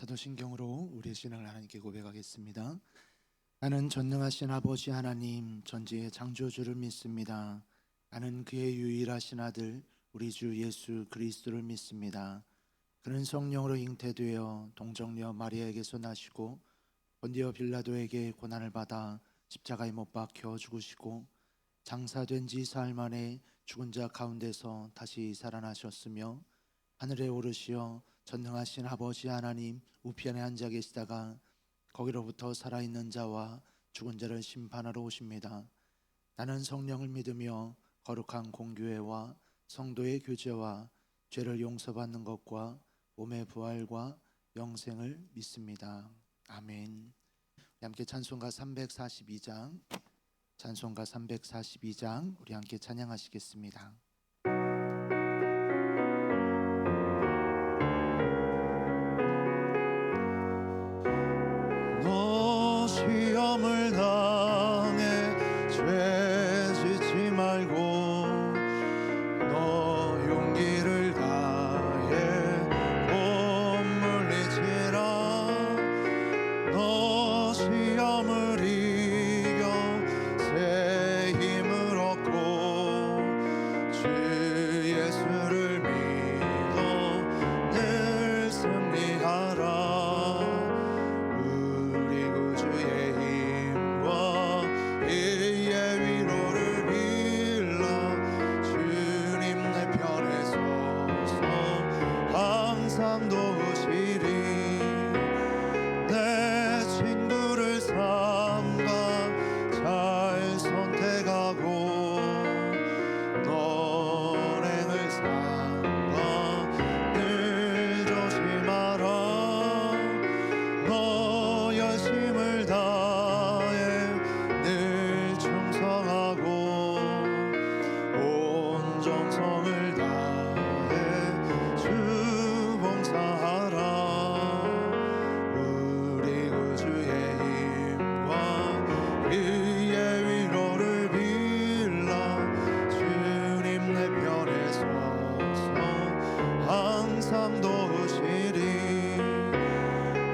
사도신경으로 우리의 신앙을 하나님께 고백하겠습니다. 나는 전능하신 아버지 하나님 전지의 창조주를 믿습니다. 나는 그의 유일하신 아들 우리 주 예수 그리스도를 믿습니다. 그는 성령으로 잉태되어 동정녀 마리아에게서 나시고 본디오 빌라도에게 고난을 받아 십자가에 못 박혀 죽으시고 장사된 지 사흘 만에 죽은 자 가운데서 다시 살아나셨으며 하늘에 오르시어 전능하신 아버지 하나님 우편에 앉아 계시다가 거기로부터 살아있는 자와 죽은 자를 심판하러 오십니다. 나는 성령을 믿으며 거룩한 공교회와 성도의 교제와 죄를 용서받는 것과 몸의 부활과 영생을 믿습니다. 아멘. 함께 찬송가 342장 우리 함께 찬양하시겠습니다. 너 시험을 당해 죄 짓지 말고 너 용기를 다해 못 물리치라. 너 시험을 이겨 새 힘을 얻고 주 예수를 믿어 늘 승리하라. 항상 도우시리. 내 친구를 삼가 잘 선택하고 너랭을 삼가 늘 조심하라. 너 열심을 다해 늘 충성하고 온 정성을 다해 주 봉사하라. 우리 구주의 힘과 그의 위로를 빌라. 주님 내 편에 서서 항상 도우시리.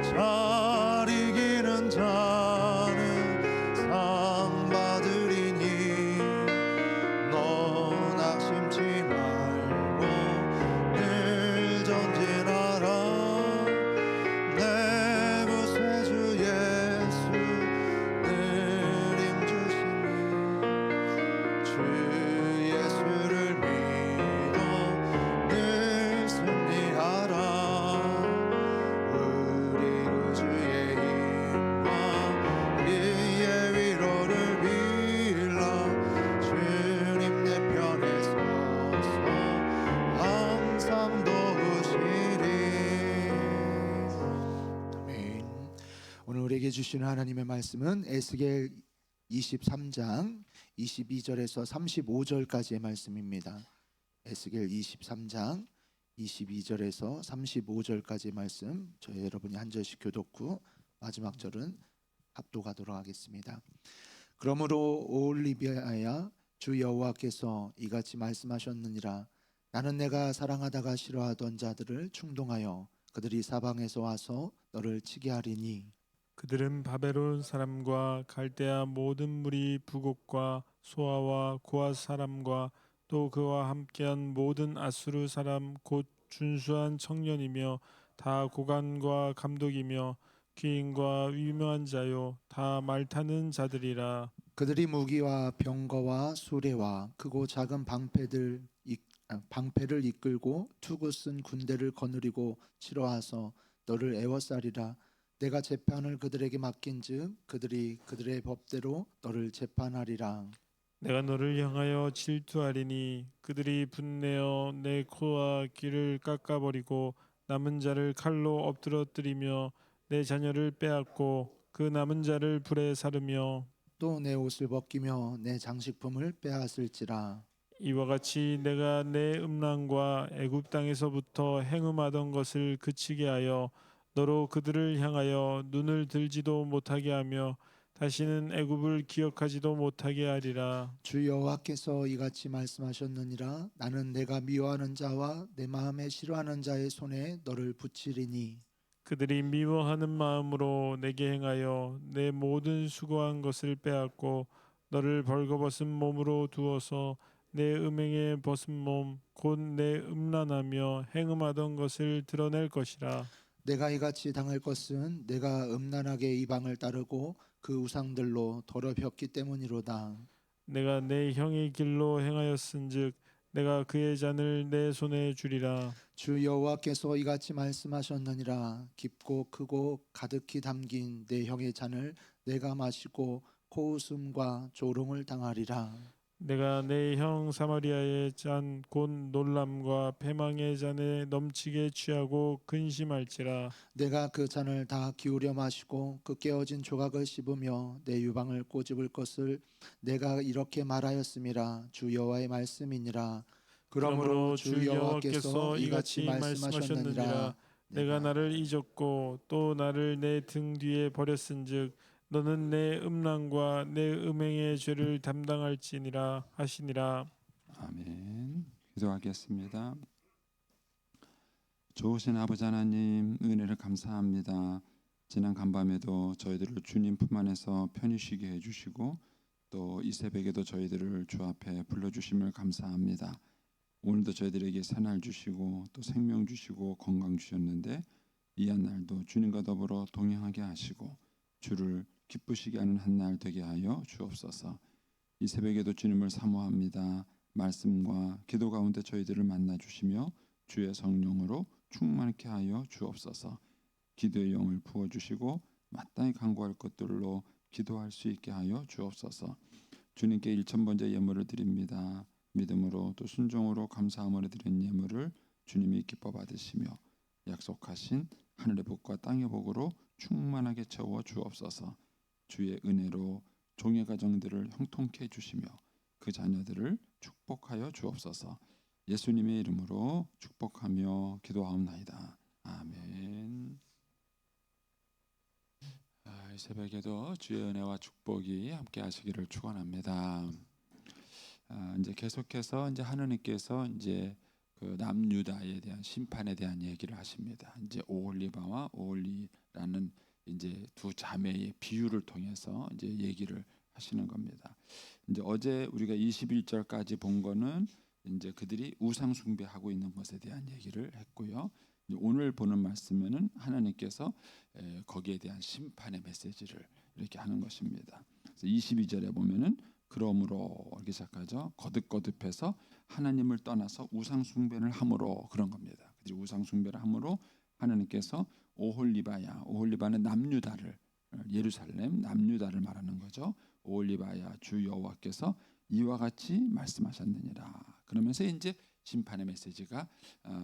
잘 이기는 자는 상 받으리니 너 낙심치 말고 늘 전진하라. 내 구세주 예수 늘 힘주시니 주 예수를 믿어 늘 승리하라. 우리 구주의 힘과 그의 위로를 빌라. 주님 내 편에 서서 항상 도우시리. 아멘. 오늘 우리에게 주시는 하나님의 말씀은 에스겔 23장 22절에서 35절까지의 말씀입니다. 에스겔 23장 22절에서 35절까지의 말씀, 저희 여러분이 한 절씩 교독 후 마지막 절은 합독하도록 하겠습니다. 그러므로 오올리비아야 주 여호와께서 이같이 말씀하셨느니라. 나는 내가 사랑하다가 싫어하던 자들을 충동하여 그들이 사방에서 와서 너를 치게 하리니 그들은 바벨론 사람과 갈대아 모든 무리 부곡과 소아와 고아 사람과 또 그와 함께한 모든 아수르 사람 곧 준수한 청년이며 다 고관과 감독이며 귀인과 유명한 자요 다 말타는 자들이라. 그들이 무기와 병거와 수레와 크고 작은 방패를 이끌고 투구 쓴 군대를 거느리고 치러와서 너를 애워싸리라. 내가 재판을 그들에게 맡긴즉 그들이 그들의 법대로 너를 재판하리라. 내가 너를 향하여 질투하리니 그들이 분내어 내 코와 귀를 깎아버리고 남은 자를 칼로 엎드러뜨리며 내 자녀를 빼앗고 그 남은 자를 불에 사르며 또 내 옷을 벗기며 내 장식품을 빼앗을지라. 이와 같이 내가 내 음란과 애굽 땅에서부터 행음하던 것을 그치게 하여 너로 그들을 향하여 눈을 들지도 못하게 하며 다시는 애굽을 기억하지도 못하게 하리라. 주 여호와께서 이같이 말씀하셨느니라. 나는 내가 미워하는 자와 내 마음에 싫어하는 자의 손에 너를 붙이리니 그들이 미워하는 마음으로 내게 행하여 내 모든 수고한 것을 빼앗고 너를 벌거벗은 몸으로 두어서 내 음행에 벗은 몸 곧 내 음란하며 행음하던 것을 드러낼 것이라. 내가 이같이 당할 것은 내가 음란하게 이방을 따르고 그 우상들로 더럽혔기 때문이로다. 내가 내 형의 길로 행하였은즉 내가 그의 잔을 내 손에 주리라. 주 여호와께서 이같이 말씀하셨느니라. 깊고 크고 가득히 담긴 내 형의 잔을 내가 마시고 코웃음과 조롱을 당하리라. 내가 내 형 사마리아의 잔 곧 놀람과 패망의 잔에 넘치게 취하고 근심할지라. 내가 그 잔을 다 기울여 마시고 그 깨어진 조각을 씹으며 내 유방을 꼬집을 것을 내가 이렇게 말하였음이라. 주 여호와의 말씀이니라. 그러므로 주 여호와께서 이같이 말씀하셨느니라. 내가 나를 잊었고 또 나를 내 등 뒤에 버렸은즉 너는 내 음란과 내 음행의 죄를 담당할지니라 하시니라. 아멘. 기도하겠습니다. 좋으신 아버지 하나님, 은혜를 감사합니다. 지난 간밤에도 저희들을 주님 품 안에서 편히 쉬게 해주시고 또 이 새벽에도 저희들을 주 앞에 불러주심을 감사합니다. 오늘도 저희들에게 새날 주시고 또 생명 주시고 건강 주셨는데 이 한 날도 주님과 더불어 동행하게 하시고 주를 기쁘시게 하는 한 날 되게 하여 주옵소서. 이 새벽에도 주님을 사모합니다. 말씀과 기도 가운데 저희들을 만나 주시며 주의 성령으로 충만케 하여 주옵소서. 기도의 영을 부어 주시고 마땅히 간구할 것들로 기도할 수 있게 하여 주옵소서. 주님께 1000번째 예물을 드립니다. 믿음으로 또 순종으로 감사함으로 드린 예물을 주님이 기뻐 받으시며 약속하신 하늘의 복과 땅의 복으로 충만하게 채워 주옵소서. 주의 은혜로 종의 가정들을 형통케 해주시며 그 자녀들을 축복하여 주옵소서. 예수님의 이름으로 축복하며 기도하옵나이다. 아멘. 이 새벽에도 주의 은혜와 축복이 함께 하시기를 축원합니다. 이제 계속해서 이제 하느님께서 이제 그 남유다에 대한 심판에 대한 얘기를 하십니다. 이제 오홀리바와 오홀리라는 이제 두 자매의 비유를 통해서 이제 얘기를 하시는 겁니다. 이제 어제 우리가 21절까지 본 거는 이제 그들이 우상 숭배하고 있는 것에 대한 얘기를 했고요. 오늘 보는 말씀에는 하나님께서 거기에 대한 심판의 메시지를 이렇게 하는 것입니다. 그래서 22절에 보면은 그러므로 이렇게 시작하죠. 거듭거듭해서 하나님을 떠나서 우상 숭배를 함으로 그런 겁니다. 그들이 우상 숭배를 함으로 하나님께서 오홀리바야, 오홀리바는 남유다를 예루살렘 남유다를 말하는 거죠. 오홀리바야 주 여호와께서 이와 같이 말씀하셨느니라. 그러면서 이제 심판의 메시지가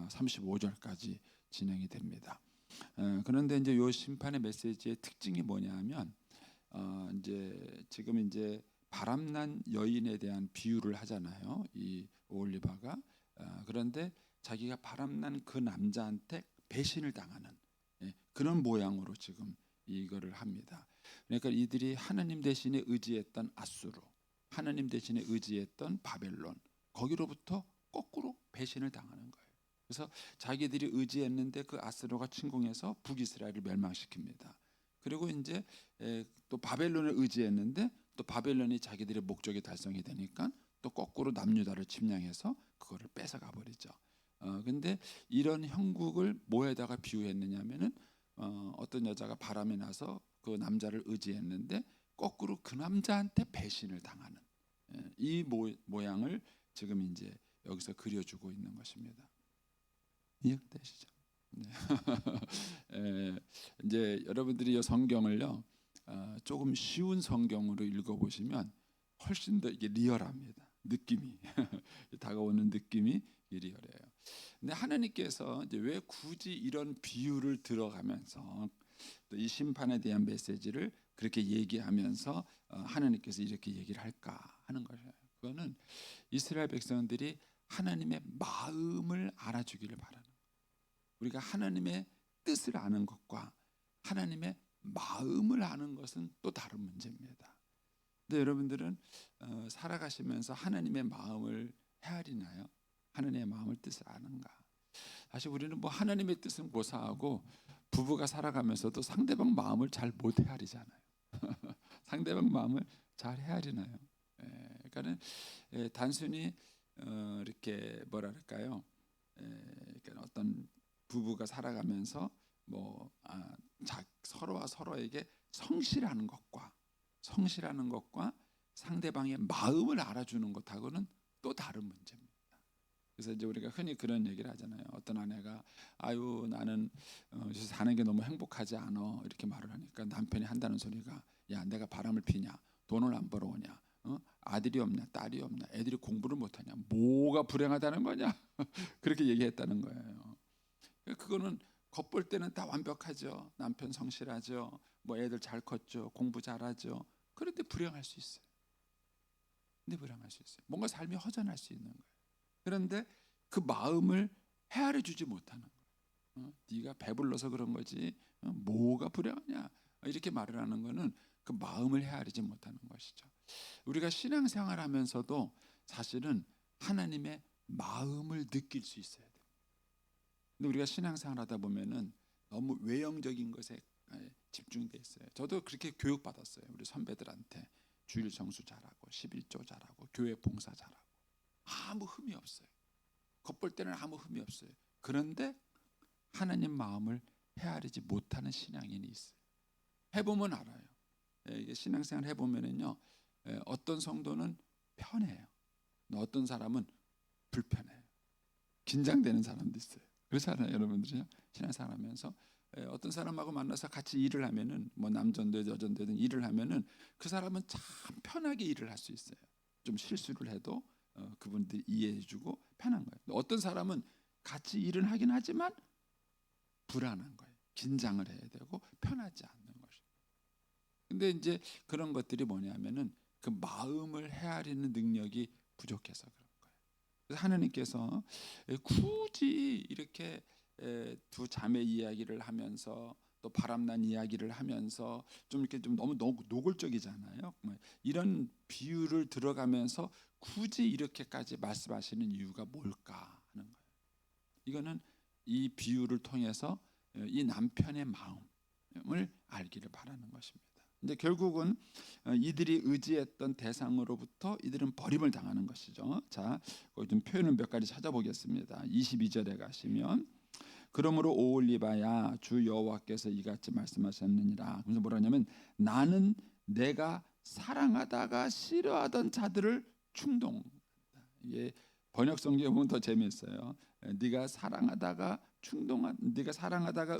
35절까지 진행이 됩니다. 그런데 이제 요 심판의 메시지의 특징이 뭐냐하면 이제 지금 이제 바람난 여인에 대한 비유를 하잖아요. 이 오홀리바가 그런데 자기가 바람난 그 남자한테 배신을 당하는 그런 모양으로 지금 이거를 합니다. 그러니까 이들이 하나님 대신에 의지했던 아수르, 하나님 대신에 의지했던 바벨론 거기로부터 거꾸로 배신을 당하는 거예요. 그래서 자기들이 의지했는데 그 아수르가 침공해서 북이스라엘을 멸망시킵니다. 그리고 이제 또 바벨론을 의지했는데 또 바벨론이 자기들의 목적이 달성이 되니까 또 거꾸로 남유다를 침략해서 그거를 뺏어가 버리죠. 근데 이런 형국을 뭐에다가 비유했느냐면은 어떤 여자가 바람이 나서 그 남자를 의지했는데 거꾸로 그 남자한테 배신을 당하는 이 모양을 지금 이제 여기서 그려주고 있는 것입니다. 이해되시죠? 네. 이제 여러분들이 이 성경을요 조금 쉬운 성경으로 읽어보시면 훨씬 더 이게 리얼합니다. 느낌이 다가오는 느낌이 리얼해요. 근데 하나님께서 이제 왜 굳이 이런 비유를 들어가면서 또 이 심판에 대한 메시지를 그렇게 얘기하면서 하나님께서 이렇게 얘기를 할까 하는 거예요. 그거는 이스라엘 백성들이 하나님의 마음을 알아주기를 바라는 거예요. 우리가 하나님의 뜻을 아는 것과 하나님의 마음을 아는 것은 또 다른 문제입니다. 근데 여러분들은 살아가시면서 하나님의 마음을 헤아리나요? 하나님의 마음을 뜻을 아는가? 사실 우리는 뭐 하나님의 뜻은 고사하고 부부가 살아가면서도 상대방 마음을 잘 못 헤아리잖아요. 상대방 마음을 잘 헤아리나요? 그러니까는 단순히 이렇게 뭐랄까요? 그러니까 어떤 부부가 살아가면서 서로와 서로에게 성실하는 것과 상대방의 마음을 알아주는 것하고는 또 다른 문제입니다. 그래서 이제 우리가 흔히 그런 얘기를 하잖아요. 어떤 아내가 아유 나는 사는 게 너무 행복하지 않아 이렇게 말을 하니까 남편이 한다는 소리가 야 내가 바람을 피냐 돈을 안 벌어오냐 아들이 없냐 딸이 없냐 애들이 공부를 못하냐 뭐가 불행하다는 거냐 그렇게 얘기했다는 거예요. 그거는 겉볼 때는 다 완벽하죠. 남편 성실하죠. 뭐 애들 잘 컸죠. 공부 잘하죠. 그런데 불행할 수 있어요. 뭔가 삶이 허전할 수 있는 거예요. 그런데 그 마음을 헤아려 주지 못하는 거예요. 네가 배불러서 그런 거지 뭐가 불행하냐 이렇게 말을 하는 거는 그 마음을 헤아리지 못하는 것이죠. 우리가 신앙생활하면서도 사실은 하나님의 마음을 느낄 수 있어야 돼요. 근데 우리가 신앙생활하다 보면은 너무 외형적인 것에 집중돼 있어요. 저도 그렇게 교육받았어요. 우리 선배들한테 주일 정수 잘하고 11조 잘하고 교회 봉사 잘하고 아무 흠이 없어요. 겉볼 때는 아무 흠이 없어요. 그런데 하나님 마음을 헤아리지 못하는 신앙인이 있어요. 해보면 알아요. 이게 신앙생활 해보면은요, 어떤 성도는 편해요. 어떤 사람은 불편해요. 긴장되는 사람도 있어요. 그렇잖아요, 여러분들이요. 신앙생활하면서 어떤 사람하고 만나서 같이 일을 하면은 뭐 남전되든 여전되든 일을 하면은 그 사람은 참 편하게 일을 할 수 있어요. 좀 실수를 해도 그분들이 이해해주고 편한 거예요. 어떤 사람은 같이 일은 하긴 하지만 불안한 거예요. 긴장을 해야 되고 편하지 않는 것이에요. 근데 이제 그런 것들이 뭐냐면은 그 마음을 헤아리는 능력이 부족해서 그런 거예요. 그래서 하나님께서 굳이 이렇게 두 자매 이야기를 하면서 또 바람난 이야기를 하면서 좀 이렇게 좀 너무 노골적이잖아요. 이런 비유를 들어가면서 굳이 이렇게까지 말씀하시는 이유가 뭘까 하는 거예요. 이거는 이 비유를 통해서 이 남편의 마음을 알기를 바라는 것입니다. 근데 결국은 이들이 의지했던 대상으로부터 이들은 버림을 당하는 것이죠. 자, 거기 좀 표현을 몇 가지 찾아보겠습니다. 22절에 가시면 그러므로 오올리바야 주 여호와께서 이같이 말씀하셨느니라. 그래서 뭐라냐면 나는 내가 사랑하다가 싫어하던 자들을 충동한다. 이게 번역 성경에 보면 더 재미있어요. 네가 사랑하다가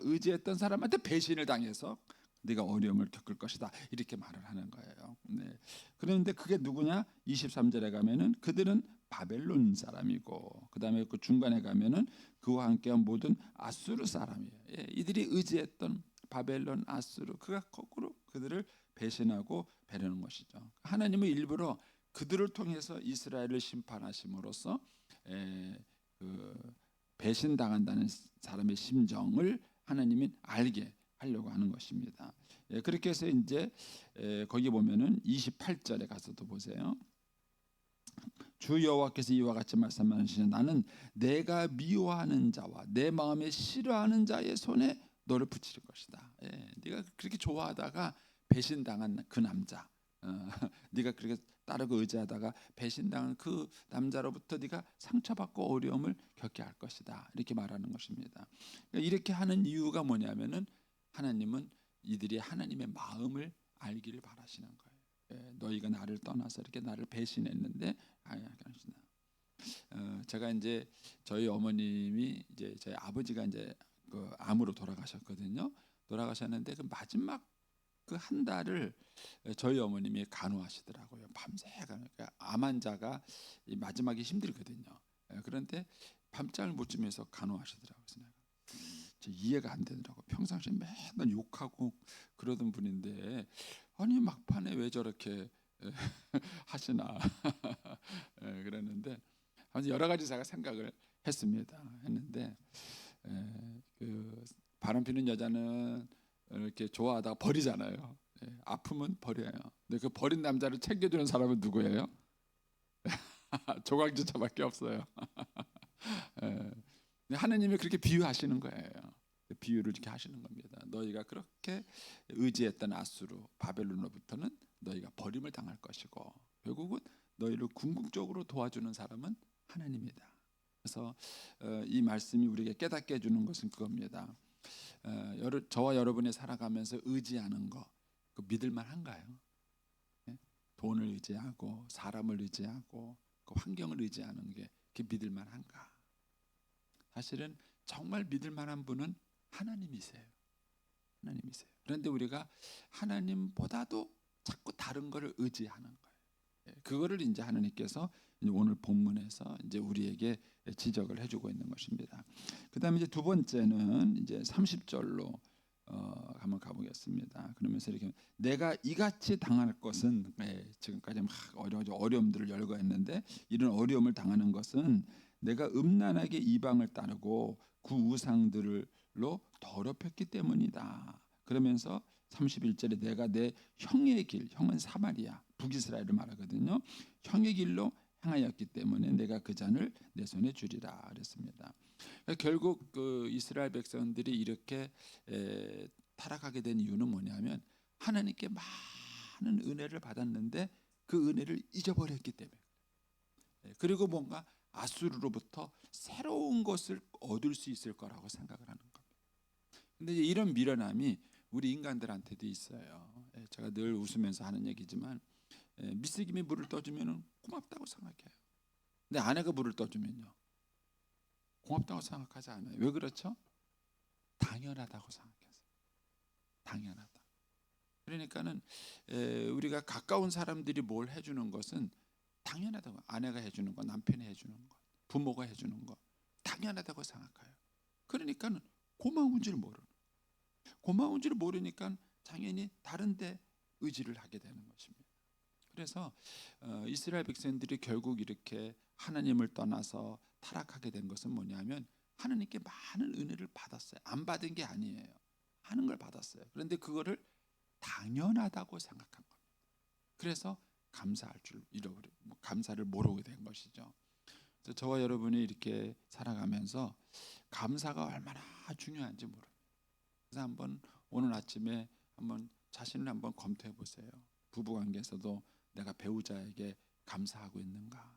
의지했던 사람한테 배신을 당해서 네가 어려움을 겪을 것이다. 이렇게 말을 하는 거예요. 네. 그런데 그게 누구냐? 23절에 가면은 그들은 바벨론 사람이고 그다음에 그 중간에 가면은 그와 함께한 모든 아수르 사람이에요. 이들이 의지했던 바벨론, 아수르 그가 거꾸로 그들을 배신하고 배려는 것이죠. 하나님은 일부러 그들을 통해서 이스라엘을 심판하심으로써 그 배신당한다는 사람의 심정을 하나님이 알게 하려고 하는 것입니다. 그렇게 해서 이제 거기 보면은 28절에 가서도 보세요. 주 여호와께서 이와 같이 말씀하시니 나는 내가 미워하는 자와 내 마음에 싫어하는 자의 손에 너를 붙일 것이다. 네가 그렇게 좋아하다가 배신당한 그 남자, 네가 그렇게 따르고 의지하다가 배신당한 그 남자로부터 네가 상처받고 어려움을 겪게 할 것이다. 이렇게 말하는 것입니다. 이렇게 하는 이유가 뭐냐면은 하나님은 이들이 하나님의 마음을 알기를 바라시는 거예요. 너희가 나를 떠나서 이렇게 나를 배신했는데 제가 이제 저희 어머님이 이제 저희 아버지가 이제 그 암으로 돌아가셨거든요. 돌아가셨는데 그 마지막 그 한 달을 저희 어머님이 간호하시더라고요. 밤새 그러니까 암 환자가 마지막에 힘들거든요. 그런데 밤잠을 못 주면서 간호하시더라고요. 그래서 내가 이해가 안 되더라고. 평상시에 맨날 욕하고 그러던 분인데 아니 막판에 왜 저렇게 하시나 그랬는데 여러 가지 제가 생각을 했는데 그 바람 피는 여자는 이렇게 좋아하다가 버리잖아요. 아프면 버려요. 근데 그 버린 남자를 챙겨주는 사람은 누구예요? 조광주차밖에 없어요. 하나님이 그렇게 비유하시는 거예요. 비유를 이렇게 하시는 겁니다. 너희가 그렇게 의지했던 아수르 바벨론으로부터는 너희가 버림을 당할 것이고 결국은 너희를 궁극적으로 도와주는 사람은 하나님이다. 그래서 이 말씀이 우리에게 깨닫게 해주는 것은 그겁니다. 저와 여러분이 살아가면서 의지하는 거 그 믿을 만한가요? 예? 돈을 의지하고 사람을 의지하고 그 환경을 의지하는 게 그게 믿을 만한가? 사실은 정말 믿을 만한 분은 하나님이세요. 하나님이세요. 그런데 우리가 하나님보다도 자꾸 다른 것을 의지하는 거예요. 그거를 이제 하나님께서 오늘 본문에서 이제 우리에게 지적을 해주고 있는 것입니다. 그다음에 이제 두 번째는 이제 30절로 한번 가보겠습니다. 그러면서 이렇게 내가 이같이 당할 것은 지금까지 막 어려움들을 열거했는데 이런 어려움을 당하는 것은 내가 음란하게 이방을 따르고 그 우상들로 더럽혔기 때문이다. 그러면서 31절에 내가 내 형의 길, 형은 사마리아, 북이스라엘을 말하거든요. 형의 길로 행하였기 때문에 내가 그 잔을 내 손에 주리라 그랬습니다. 결국 그 이스라엘 백성들이 이렇게 타락하게 된 이유는 뭐냐면 하나님께 많은 은혜를 받았는데 그 은혜를 잊어버렸기 때문에 그리고 뭔가 아수르로부터 새로운 것을 얻을 수 있을 거라고 생각을 하는 겁니다. 근데 이런 미련함이 우리 인간들한테도 있어요. 제가 늘 웃으면서 하는 얘기지만 미스김이 물을 떠주면 고맙다고 생각해요. 근데 아내가 물을 떠주면요 고맙다고 생각하지 않아요. 왜 그렇죠? 당연하다고 생각해서. 당연하다. 그러니까는 우리가 가까운 사람들이 뭘 해주는 것은 당연하다고. 아내가 해주는 거, 남편이 해주는 거, 부모가 해주는 거 당연하다고 생각해요. 그러니까는 고마운 줄 모르는. 고마운 줄 모르니까 당연히 다른 데 의지를 하게 되는 것입니다. 그래서 이스라엘 백성들이 결국 이렇게 하나님을 떠나서 타락하게 된 것은 뭐냐면 하나님께 많은 은혜를 받았어요. 안 받은 게 아니에요. 하는 걸 받았어요. 그런데 그거를 당연하다고 생각한 겁니다. 그래서 감사할 줄 잃어버려, 감사를 모르게 된 것이죠. 그래서 저와 여러분이 이렇게 살아가면서 감사가 얼마나 중요한지 모릅니다. 그래서 한번 오늘 아침에 한번 자신을 한번 검토해 보세요. 부부관계에서도 내가 배우자에게 감사하고 있는가?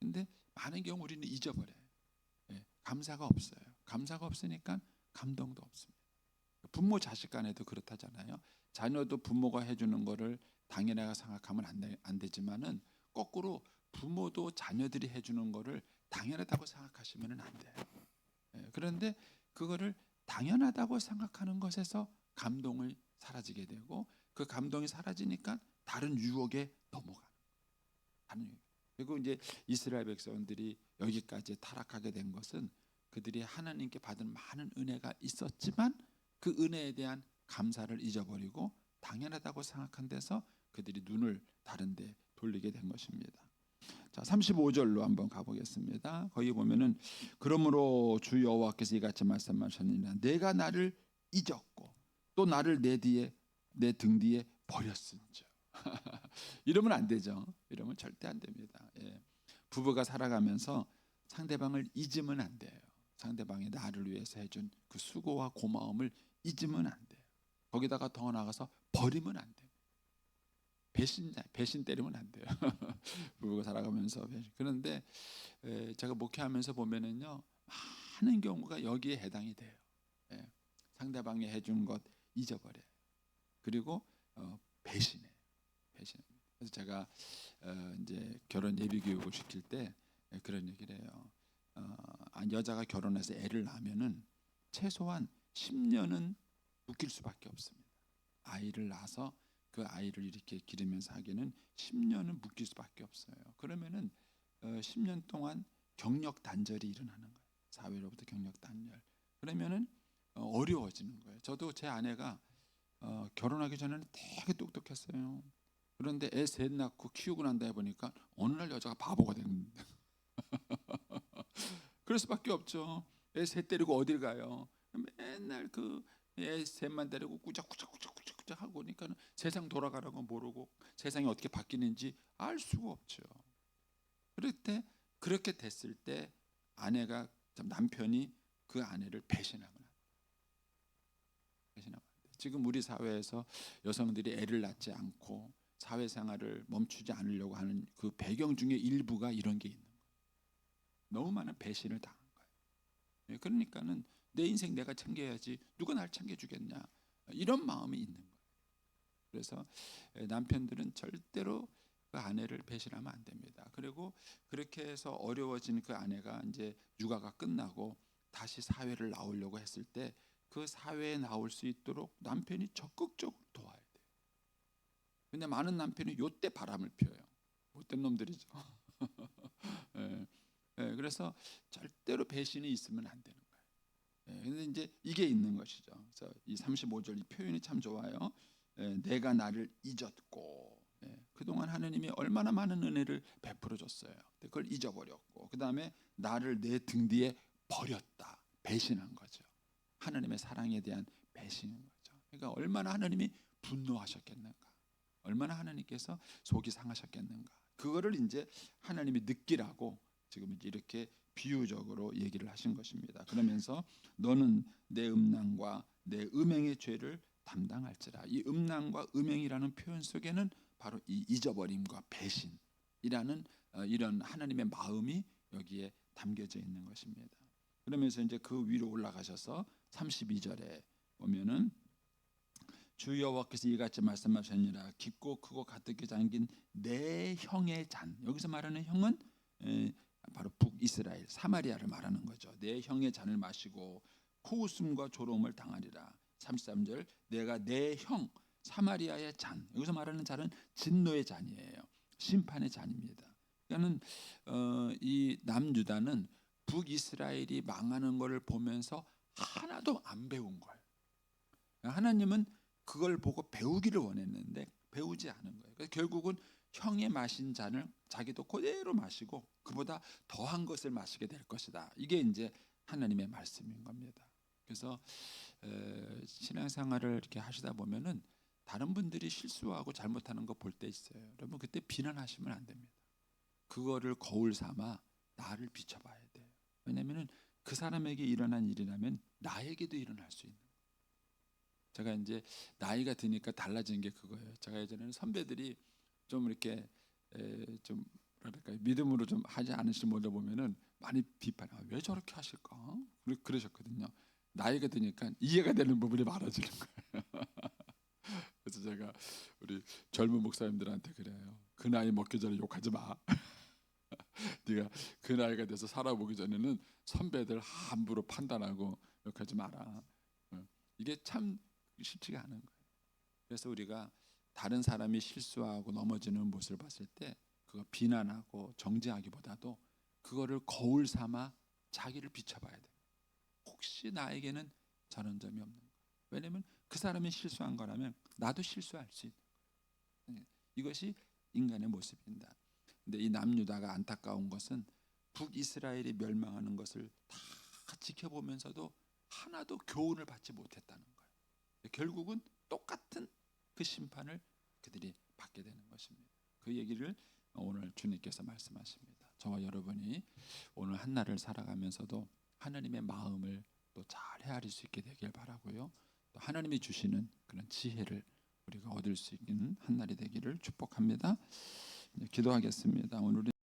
근데 많은 경우 우리는 잊어버려요. 감사가 없어요. 감사가 없으니까 감동도 없습니다. 부모 자식 간에도 그렇다잖아요. 자녀도 부모가 해주는 거를 당연하게 생각하면 안 되지만은 거꾸로 부모도 자녀들이 해주는 거를 당연하다고 생각하시면 안 돼요. 그런데 그거를 당연하다고 생각하는 것에서 감동을 사라지게 되고 그 감동이 사라지니까 다른 유혹에 넘어가는 거예요. 그리고 이제 이스라엘 백성들이 여기까지 타락하게 된 것은 그들이 하나님께 받은 많은 은혜가 있었지만 그 은혜에 대한 감사를 잊어버리고 당연하다고 생각한 데서 그들이 눈을 다른 데 돌리게 된 것입니다. 자, 35절로 한번 가보겠습니다. 거기 보면은 그러므로 주 여호와께서 이같이 말씀하셨느니라 내가 나를 잊었고 또 나를 내 등 뒤에 버렸은즉 이러면 안 되죠. 이러면 절대 안 됩니다. 부부가 살아가면서 상대방을 잊으면 안 돼요. 상대방이 나를 위해서 해준 그 수고와 고마움을 잊으면 안 돼요. 거기다가 더 나아가서 버리면 안 돼요. 배신 때리면 안 돼요. 부부가 살아가면서 배신. 그런데 제가 목회하면서 보면은요 많은 경우가 여기에 해당이 돼요. 상대방이 해준 것 잊어버려요. 그리고 배신해요. 그래서 제가 이제 결혼 예비 교육을 시킬 때 그런 얘기를 해요. 여자가 결혼해서 애를 낳으면은 최소한 10년은 묶일 수밖에 없습니다. 아이를 낳아서 그 아이를 이렇게 기르면서 하기는 10년은 묶일 수밖에 없어요. 그러면은 10년 동안 경력 단절이 일어나는 거예요. 사회로부터 경력 단절. 그러면은 어려워지는 거예요. 저도 제 아내가 결혼하기 전에는 되게 똑똑했어요. 그런데 애 셋 낳고 키우고 난 다음에 보니까 어느 날 여자가 바보가 되는 그럴 수밖에 없죠. 애 셋 데리고 어딜 가요? 맨날 그 애 셋만 데리고 꾸적꾸적 하고 보니까 세상 돌아가는 거 모르고 세상이 어떻게 바뀌는지 알 수가 없죠. 그럴 때 그렇게 됐을 때 남편이 그 아내를 배신하면 지금 우리 사회에서 여성들이 애를 낳지 않고 사회생활을 멈추지 않으려고 하는 그 배경 중에 일부가 이런 게 있는 거예요. 너무 많은 배신을 당한 거예요. 예, 그러니까는 내 인생 내가 챙겨야지 누가 날 챙겨주겠냐, 이런 마음이 있는 거예요. 그래서 남편들은 절대로 그 아내를 배신하면 안 됩니다. 그리고 그렇게 해서 어려워진 그 아내가 이제 육아가 끝나고 다시 사회를 나오려고 했을 때 그 사회에 나올 수 있도록 남편이 적극적으로 도와야 돼요. 근데 많은 남편이 요때 바람을 피워요. 못된 놈들이죠. 예, 예, 그래서 절대로 배신이 있으면 안 되는 거예요. 예, 근데 이제 이게 있는 것이죠. 그래서 이 35절 이 표현이 참 좋아요. 예, 내가 나를 잊었고, 예, 그동안 하나님이 얼마나 많은 은혜를 베풀어 줬어요. 그걸 잊어버렸고, 그 다음에 나를 내 등 뒤에 버렸다, 배신한 거죠. 하나님의 사랑에 대한 배신인 거죠. 그러니까 얼마나 하나님이 분노하셨겠는가, 얼마나 하나님께서 속이 상하셨겠는가, 그거를 이제 하나님이 느끼라고 지금 이렇게 비유적으로 얘기를 하신 것입니다. 그러면서 너는 내 음란과 내 음행의 죄를 담당할지라. 이 음란과 음행이라는 표현 속에는 바로 이 잊어버림과 배신이라는 이런 하나님의 마음이 여기에 담겨져 있는 것입니다. 그러면서 이제 그 위로 올라가셔서 32절에 보면은 주 여호와께서 이같이 말씀하셨느니라. 깊고 크고 가득히 잠긴 내 형의 잔. 여기서 말하는 형은 바로 북이스라엘 사마리아를 말하는 거죠. 내 형의 잔을 마시고 코웃음과 조롱을 당하리라. 33절 내가 내 형 사마리아의 잔. 여기서 말하는 잔은 진노의 잔이에요. 심판의 잔입니다. 그러니까는 이 남유다는 북이스라엘이 망하는 것을 보면서 하나도 안 배운 거예요. 하나님은 그걸 보고 배우기를 원했는데 배우지 않은 거예요. 그래서 결국은 형의 마신 잔을 자기도 그대로 마시고 그보다 더한 것을 마시게 될 것이다. 이게 이제 하나님의 말씀인 겁니다. 그래서 신앙생활을 이렇게 하시다 보면은 다른 분들이 실수하고 잘못하는 거 볼 때 있어요. 여러분 그때 비난하시면 안 됩니다. 그거를 거울 삼아 나를 비춰봐야 돼요. 왜냐하면 그 사람에게 일어난 일이라면 나에게도 일어날 수 있는. 제가 이제 나이가 드니까 달라진 게 그거예요. 제가 예전에는 선배들이 좀 이렇게 좀 뭐랄까 믿음으로 좀 하지 않으신 분들 보면은 많이 비판해. 왜 저렇게 하실까? 그러셨거든요. 나이가 드니까 이해가 되는 부분이 많아지는 거예요. 그래서 제가 우리 젊은 목사님들한테 그래요. 그 나이 먹기 전에 욕하지 마. 네가 그 나이가 돼서 살아보기 전에는 선배들 함부로 판단하고 욕하지 마라. 이게 참 쉽지가 않은 거예요. 그래서 우리가 다른 사람이 실수하고 넘어지는 모습을 봤을 때 그거 비난하고 정죄하기보다도 그거를 거울 삼아 자기를 비춰봐야 돼요. 혹시 나에게는 저런 점이 없는 거예요. 왜냐하면 그 사람이 실수한 거라면 나도 실수할 수 있는 거예요. 이것이 인간의 모습입니다. 근데 이 남유다가 안타까운 것은 북이스라엘이 멸망하는 것을 다 지켜보면서도 하나도 교훈을 받지 못했다는 거예요. 결국은 똑같은 그 심판을 그들이 받게 되는 것입니다. 그 얘기를 오늘 주님께서 말씀하십니다. 저와 여러분이 오늘 한날을 살아가면서도 하나님의 마음을 또 잘 헤아릴 수 있게 되길 바라고요. 또 하나님이 주시는 그런 지혜를 우리가 얻을 수 있는 한날이 되기를 축복합니다. 기도하겠습니다. 오늘